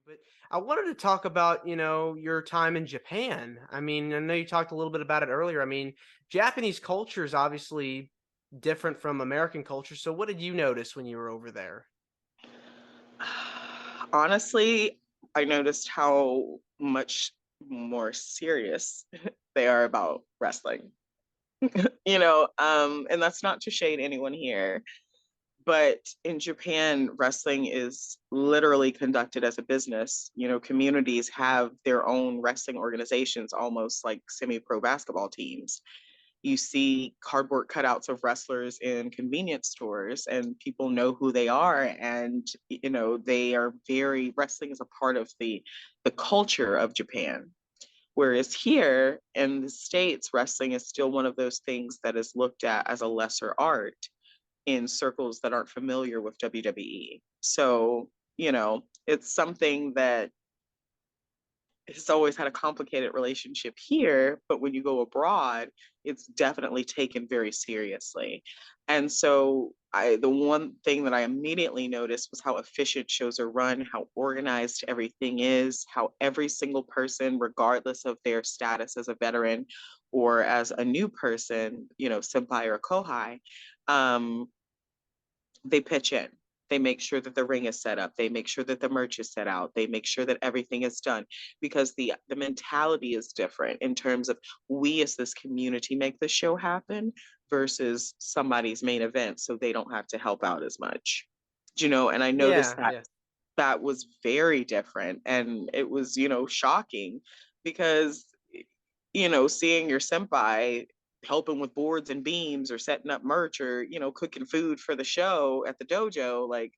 But I wanted to talk about, your time in Japan. I mean, I know you talked a little bit about it earlier. I mean, Japanese culture is obviously different from American culture. So what did you notice when you were over there? Honestly, I noticed how much more serious they are about wrestling. And that's not to shade anyone here, but in Japan, wrestling is literally conducted as a business. Communities have their own wrestling organizations, almost like semi-pro basketball teams. You see cardboard cutouts of wrestlers in convenience stores, and people know who they are, and they are very wrestling is a part of the culture of Japan. Whereas here in the States, wrestling is still one of those things that is looked at as a lesser art in circles that aren't familiar with WWE. So, it's something that has always had a complicated relationship here, but when you go abroad, it's definitely taken very seriously. And so the one thing that I immediately noticed was how efficient shows are run, how organized everything is, how every single person, regardless of their status as a veteran or as a new person, senpai or kohai, um, they pitch in. They make sure that the ring is set up. They make sure that the merch is set out. They make sure that everything is done because the mentality is different in terms of we as this community make the show happen versus somebody's main event, so they don't have to help out as much. And I noticed Yeah, that yeah. that was very different, and it was shocking because seeing your senpai helping with boards and beams or setting up merch or, cooking food for the show at the dojo, like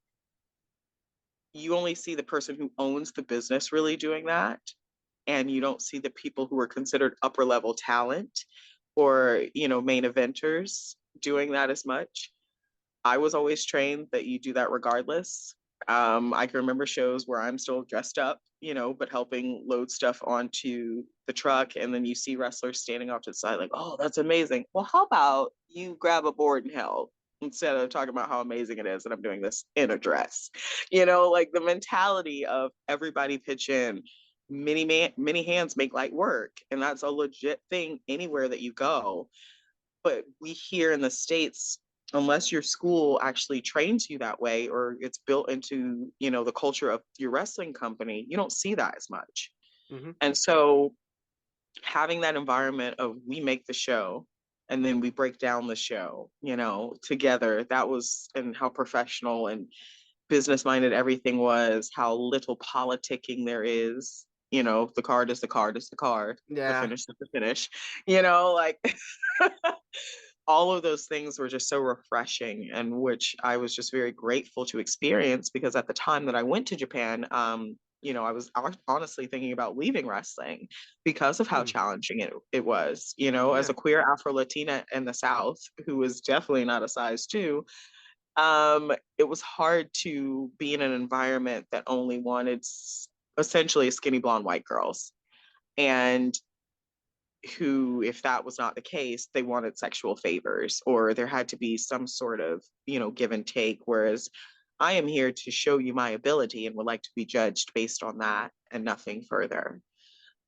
you only see the person who owns the business really doing that. And you don't see the people who are considered upper level talent or, main eventers doing that as much. I was always trained that you do that regardless. I can remember shows where I'm still dressed up, but helping load stuff onto the truck. And then you see wrestlers standing off to the side, like, oh, that's amazing. Well, how about you grab a board and help instead of talking about how amazing it is that I'm doing this in a dress? Like the mentality of everybody pitch in, many hands make light work. And that's a legit thing anywhere that you go. But we here in the States, unless your school actually trains you that way or it's built into, the culture of your wrestling company, you don't see that as much. Hmm. And so having that environment of we make the show and then we break down the show, together, that was and how professional and business minded everything was, how little politicking there is. The card is the card is the card, the Yeah. finish is the finish, like all of those things were just so refreshing, and which I was just very grateful to experience because at the time that I went to Japan, I was honestly thinking about leaving wrestling because of how Hmm. challenging it was. As Yeah. a queer Afro Latina in the South, who is definitely not a size two, it was hard to be in an environment that only wanted essentially skinny blonde white girls. And who, if that was not the case, they wanted sexual favors or there had to be some sort of, give and take. Whereas I am here to show you my ability and would like to be judged based on that and nothing further.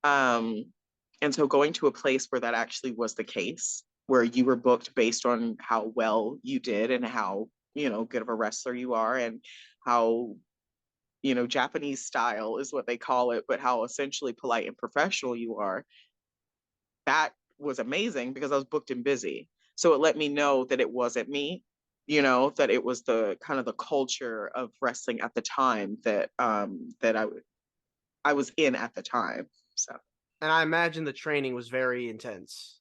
Um, and so going to a place where that actually was the case, where you were booked based on how well you did and how, good of a wrestler you are and how, Japanese style is what they call it, but how essentially polite and professional you are, that was amazing because I was booked and busy. So it let me know that it wasn't me, that it was the kind of the culture of wrestling at the time that I was in at the time. So And I imagine the training was very intense.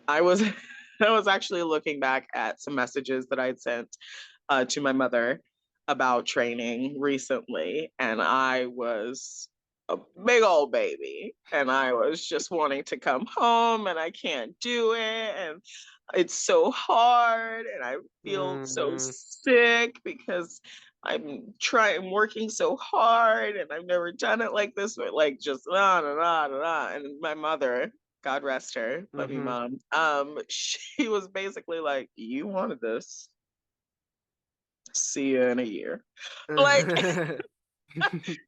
I was I was actually looking back at some messages that I had sent to my mother about training recently, and I was a big old baby, and I was just wanting to come home, and I can't do it, and it's so hard, and I feel so Hmm. sick because working so hard, and I've never done it like this, but like just and my mother, God rest her, love you, Hmm. mom. She was basically like, "You wanted this. See you in a year." Like,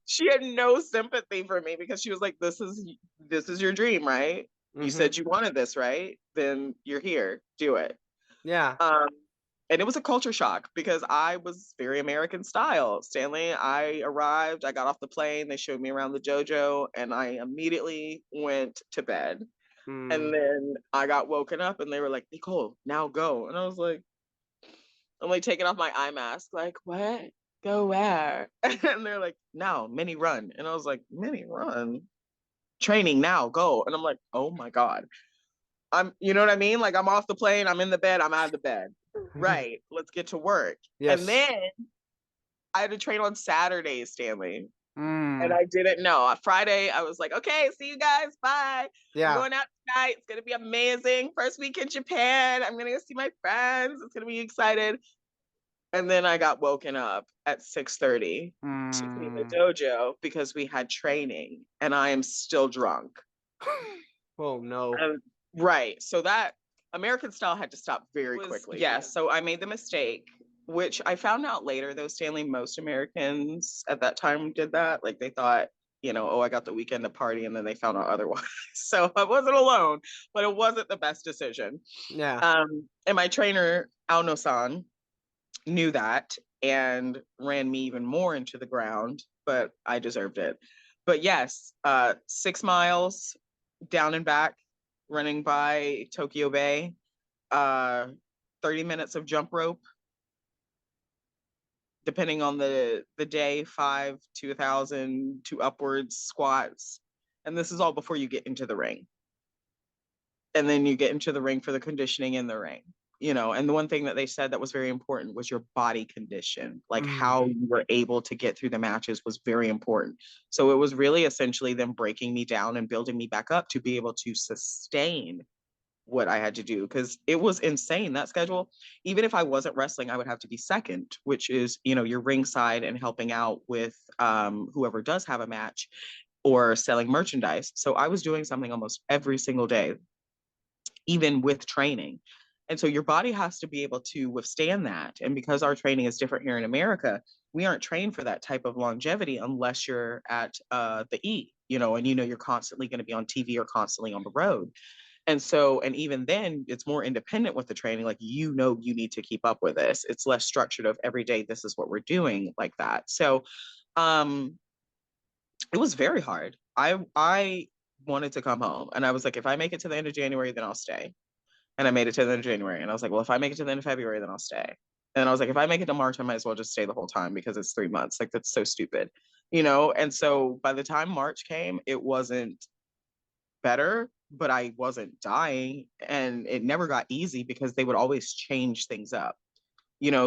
She had no sympathy for me because she was like, this is your dream, right? You Hmm. said you wanted this, right? Then you're here. Do it. Yeah. Um, and it was a culture shock because I was very American style. Stanley, I arrived, I got off the plane, they showed me around the dojo, and I immediately went to bed. And Mm. then I got woken up and they were like, Nicole, now go. And I was like, I'm like taking off my eye mask, like, what? Go where? And they're like, now, mini run. And I was like, mini run? Training now, go. And I'm like, oh my God. You know what I mean? Like, I'm off the plane, I'm in the bed, I'm out of the bed. Right, let's get to work. And Yes. then I had to train on Saturdays, Stanley. And Mm. I didn't know. On Friday, I was like, okay, see you guys. Bye. I'm Yeah. going out tonight. It's going to be amazing. First week in Japan. I'm going to go see my friends. It's going to be excited. And then I got woken up at 6:30 to clean the Mm. dojo because we had training and I am still drunk. Oh no. Um, right. So that American style had to stop very quickly. Yes. So I made the mistake, which I found out later, though, Stanley, most Americans at that time did that. Like they thought, oh, I got the weekend to party, and then they found out otherwise. So I wasn't alone, but it wasn't the best decision. Yeah. And my trainer, Aono-san, knew that and ran me even more into the ground, but I deserved it. But yes, 6 miles down and back, running by Tokyo Bay, uh, 30 minutes of jump rope, depending on the day, 5 to 1,000 to upwards squats. And this is all before you get into the ring. And then you get into the ring for the conditioning in the ring. And the one thing that they said that was very important was your body condition, like Mm. how you were able to get through the matches was very important. So it was really essentially them breaking me down and building me back up to be able to sustain what I had to do because it was insane that schedule. Even if I wasn't wrestling, I would have to be second, which is, your ringside and helping out with whoever does have a match or selling merchandise. So I was doing something almost every single day, even with training. And so your body has to be able to withstand that. And because our training is different here in America, we aren't trained for that type of longevity unless you're at the E, and you're constantly going to be on TV or constantly on the road. And so, and even then, it's more independent with the training. Like, you need to keep up with this. It's less structured of every day, this is what we're doing, like that. So, um, it was very hard. I wanted to come home, and I was like, if I make it to the end of January, then I'll stay. And I made it to the end of January, and I was like, well, if I make it to the end of February, then I'll stay. And I was like, if I make it to March, I might as well just stay the whole time because it's 3 months. Like, that's so stupid. And so by the time March came, it wasn't better, but I wasn't dying. And it never got easy because they would always change things up,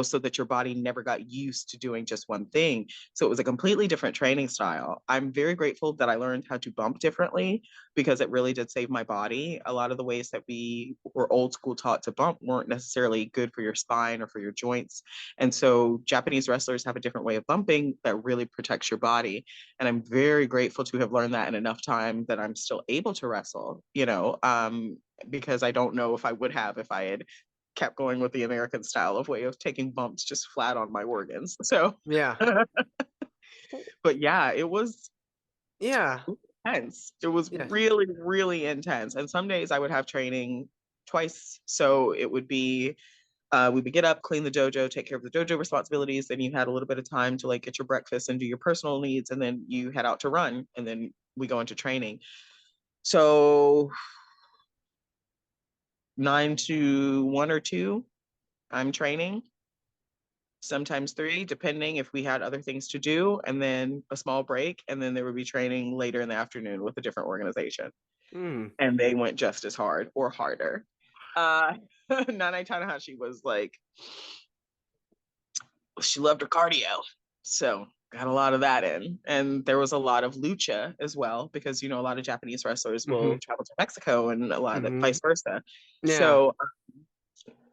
so that your body never got used to doing just one thing. So it was a completely different training style. I'm very grateful that I learned how to bump differently because it really did save my body. A lot of the ways that we were old school taught to bump weren't necessarily good for your spine or for your joints. And so Japanese wrestlers have a different way of bumping that really protects your body. And I'm very grateful to have learned that in enough time that I'm still able to wrestle, because I don't know if I would have if I had kept going with the American style of way of taking bumps just flat on my organs. So, Yeah. but yeah, it was Yeah. intense. It was Yes. really, really intense. And some days I would have training twice. So it would be, we would get up, clean the dojo, take care of the dojo responsibilities. Then you had a little bit of time to like get your breakfast and do your personal needs. And then you head out to run. And then we go into training. So 9 to 1 or 2, I'm training, sometimes 3, depending if we had other things to do, and then a small break. And then there would be training later in the afternoon with a different organization. Mm. And they went just as hard or harder. Uh, Nanai Tanahashi was like, she loved her cardio. So got a lot of that in. And there was a lot of lucha as well, because, a lot of Japanese wrestlers will Mm-hmm. travel to Mexico and a lot of Mm-hmm. vice versa. Yeah. So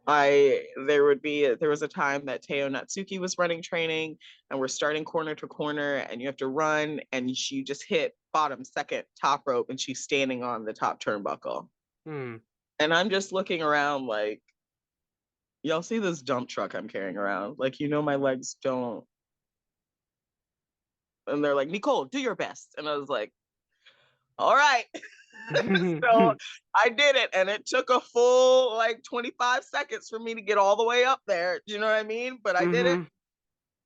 there was a time that Teo Natsuki was running training and we're starting corner to corner and you have to run and she just hit bottom second top rope and she's standing on the top turnbuckle. Mm. And I'm just looking around like, y'all see this dump truck I'm carrying around? Like, my legs don't And they're like, Nicole, do your best. And I was like, all right. So I did it, and it took a full like 25 seconds for me to get all the way up there. Do you know what I mean? But I did it. Mhm.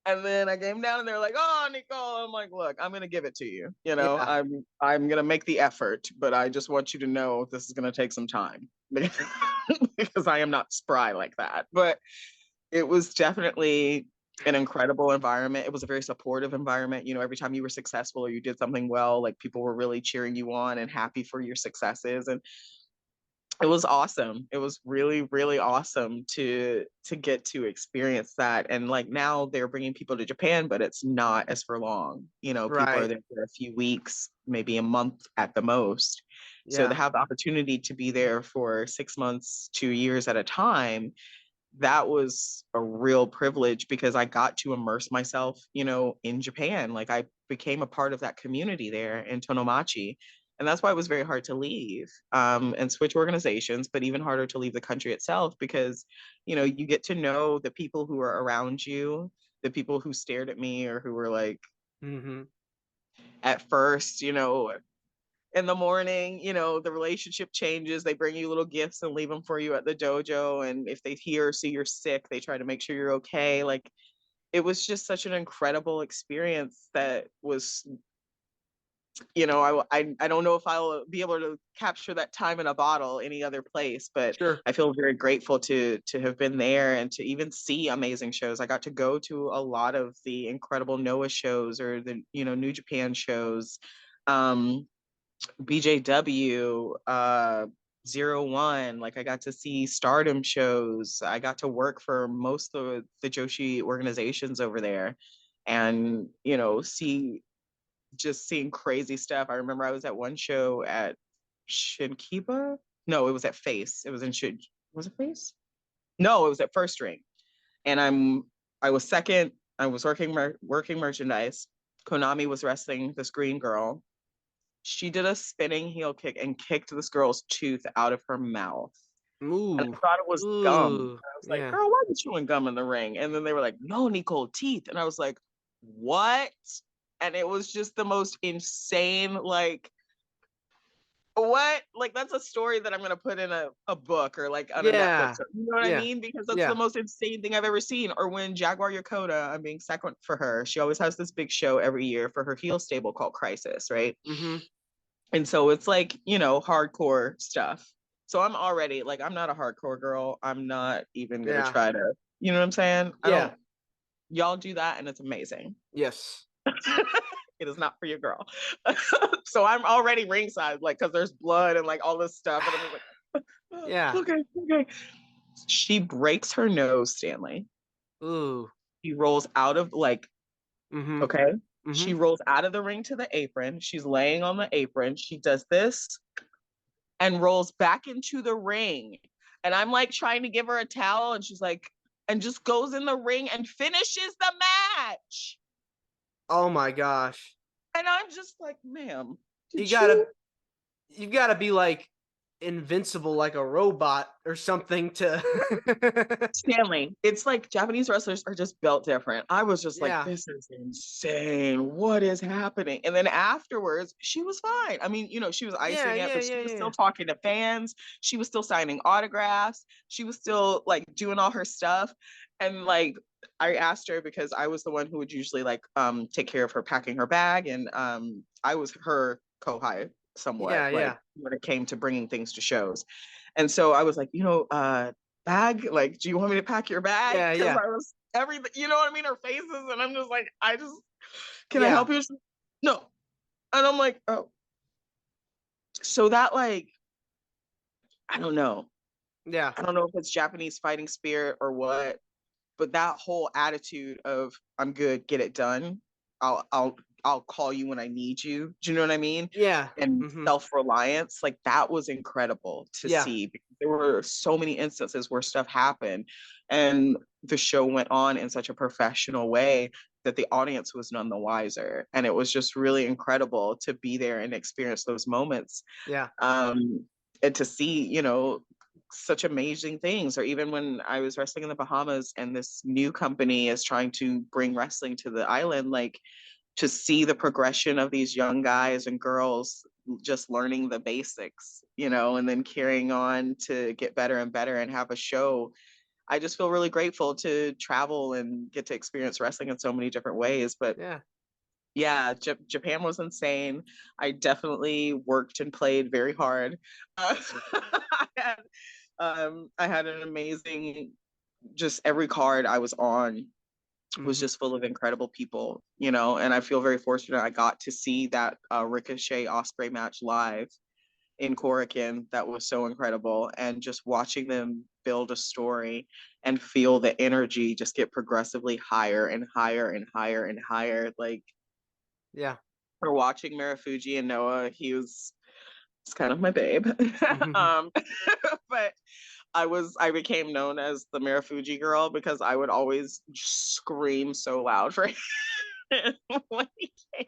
And then I came down and they're like, "Oh, Nicole." I'm like, "Look, I'm gonna give it to you. You know, Yeah. I'm gonna make the effort, but I just want you to know this is gonna take some time because I am not spry like that." But it was definitely an incredible environment. It was a very supportive environment. You know, every time you were successful or you did something well, like people were really cheering you on and happy for your successes. And it was awesome. It was really, really awesome to get to experience that. And like now they're bringing people to Japan, but it's not as for long. You know, people are Right. there for a few weeks, maybe a month at the most. So to Yeah. have the opportunity to be there for 6 months, 2 years at a time, that was a real privilege because I got to immerse myself, you know, in Japan. Like I became a part of that community there in Tonomachi. And that's why it was very hard to leave and switch organizations, but even harder to leave the country itself because, you know, you get to know the people who are around you, the people who stared at me or who were like, Mhm. at first, you know, in the morning, you know, the relationship changes. They bring you little gifts and leave them for you at the dojo. And if they hear or see you're sick, they try to make sure you're okay. Like it was just such an incredible experience that was, you know, I don't know if I'll be able to capture that time in a bottle any other place, but Sure. I feel very grateful to have been there and to even see amazing shows. I got to go to a lot of the incredible Noah shows or the, you know, New Japan shows. Um, BJW, 01, like I got to see Stardom shows. I got to work for most of the Joshi organizations over there and, you know, just seeing crazy stuff. I remember I was at one show at Shinkiba. No, it was at Face. It was in Shin. Was it Face? No, it was at First Ring. And I was second. I was working merchandise. Konami was wrestling this green girl. She did a spinning heel kick and kicked this girl's tooth out of her mouth. And Ooh. I thought it was gum. And Ooh. I was like, Yeah. girl, why are you chewing gum in the ring? And then they were like, no, Nicole, teeth. And I was like, what? And it was just the most insane, like, what? Like, that's a story that I'm going to put in a book or like on a Netflix. Yeah. You know what I Yeah. mean? Because that's the Yeah. most insane thing I've ever seen. Or when Jaguar Yokota, I'm being second for her, she always has this big show every year for her heel stable called Crisis, right? Mhm. And so it's like, you know, hardcore stuff. So I'm already like, I'm not a hardcore girl. I'm not even going to Yeah. try to, you know what I'm saying? I Yeah. don't, y'all do that and it's amazing. Yes. It is not for your girl. So I'm already ringside, like, because there's blood and like all this stuff. And I'm just like, Yeah. okay, okay. She breaks her nose, Stanley. Ooh. She rolls out of like, Mhm. okay. She Mhm. rolls out of the ring to the apron. She's laying on the apron. She does this and rolls back into the ring. And I'm like trying to give her a towel, and she's like, and just goes in the ring and finishes the match. Oh my gosh. And I'm just like, ma'am, You did gotta you? you gotta be like invincible like a robot or something to Stanley, it's like Japanese wrestlers are just built different. I was just like, Yeah. this is insane. What is happening? And then afterwards, she was fine. I mean, you know, she was Yeah, icing it, yeah, but she yeah, was still yeah. talking to fans. She was still signing autographs. She was still like doing all her stuff. And like, I asked her because I was the one who would usually like take care of her packing her bag. And I was her co-high somewhat, Yeah, like yeah. when it came to bringing things to shows. And so I was like, you know, bag? Like, do you want me to pack your bag? Yeah, Because yeah. I was everything, you know what I mean? Her faces, and I'm just like, can I Yeah. help you? No. And I'm like, oh. So that, like, I don't know. Yeah. I don't know if it's Japanese fighting spirit or what, but that whole attitude of I'm good, get it done. I'll call you when I need you. Do you know what I mean? Yeah. And Mhm. self-reliance, like that was incredible to Yeah. see because there were so many instances where stuff happened and the show went on in such a professional way that the audience was none the wiser. And it was just really incredible to be there and experience those moments. Yeah. And to see, you know, such amazing things. Or even when I was wrestling in the Bahamas and this new company is trying to bring wrestling to the island, like to see the progression of these young guys and girls just learning the basics, and then carrying on to get better and better and have a show. I just feel really grateful to travel and get to experience wrestling in so many different ways. But Yeah. yeah, Japan was insane. I definitely worked and played very hard. Uh, I had, I had an amazing, just every card I was on was Mhm. just full of incredible people, and I feel very fortunate I got to see that Ricochet Osprey match live in Korakuen. That was so incredible. And just watching them build a story and feel the energy just get progressively higher and higher and higher and higher. Like, Yeah. for watching Marafuji and Noah, it's kind of my babe. Mhm. um, but I became known as the Marafuji girl because I would always scream so loud for him when he came.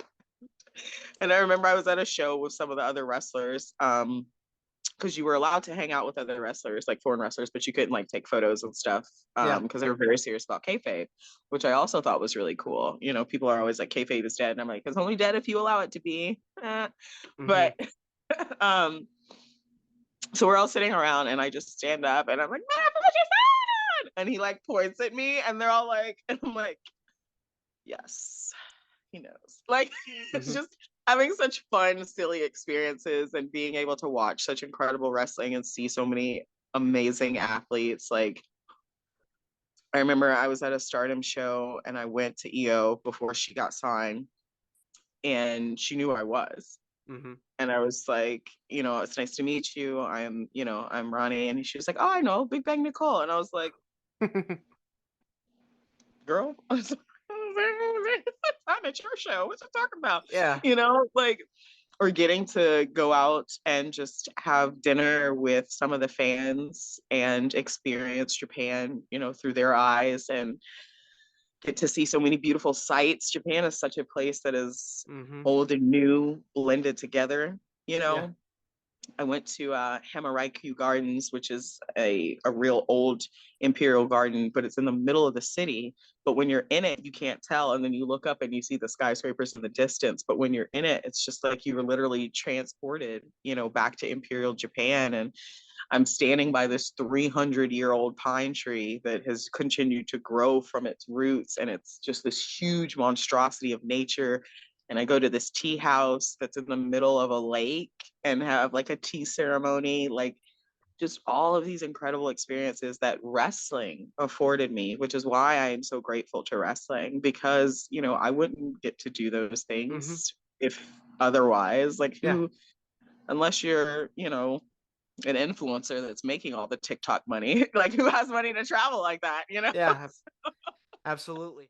And I remember I was at a show with some of the other wrestlers, because you were allowed to hang out with other wrestlers, like foreign wrestlers, but you couldn't like take photos and stuff, Yeah. because they were very serious about kayfabe, which I also thought was really cool. People are always like kayfabe is dead, and I'm like, it's only dead if you allow it to be. Mhm. But um, so we're all sitting around, and I just stand up, and I'm like, and he like points at me, and they're all like, and I'm like, yes, he knows. Like, it's Mhm. just having such fun, silly experiences and being able to watch such incredible wrestling and see so many amazing athletes. Like, I remember I was at a Stardom show and I went to EO before she got signed, and she knew who I was. Mhm. And I was like, it's nice to meet you. I'm Roni. And she was like, oh, I know, Big Bang Nicole. And I was like, girl, I'm at your show. What you talking about? Yeah. Like, or getting to go out and just have dinner with some of the fans and experience Japan, through their eyes, and get to see so many beautiful sights. Japan is such a place that is Mhm. old and new blended together, you Yeah. know. I went to Hamaraiku Gardens, which is a real old imperial garden, but it's in the middle of the city. But when you're in it, you can't tell. And then you look up and you see the skyscrapers in the distance. But when you're in it, it's just like you were literally transported, back to imperial Japan. And I'm standing by this 300-year-old pine tree that has continued to grow from its roots. And it's just this huge monstrosity of nature. And I go to this tea house that's in the middle of a lake and have like a tea ceremony, like just all of these incredible experiences that wrestling afforded me, which is why I am so grateful to wrestling, because, I wouldn't get to do those Mhm. things if otherwise. Like, Yeah. unless you're, an influencer that's making all the TikTok money, like, who has money to travel like that? Yeah. Absolutely.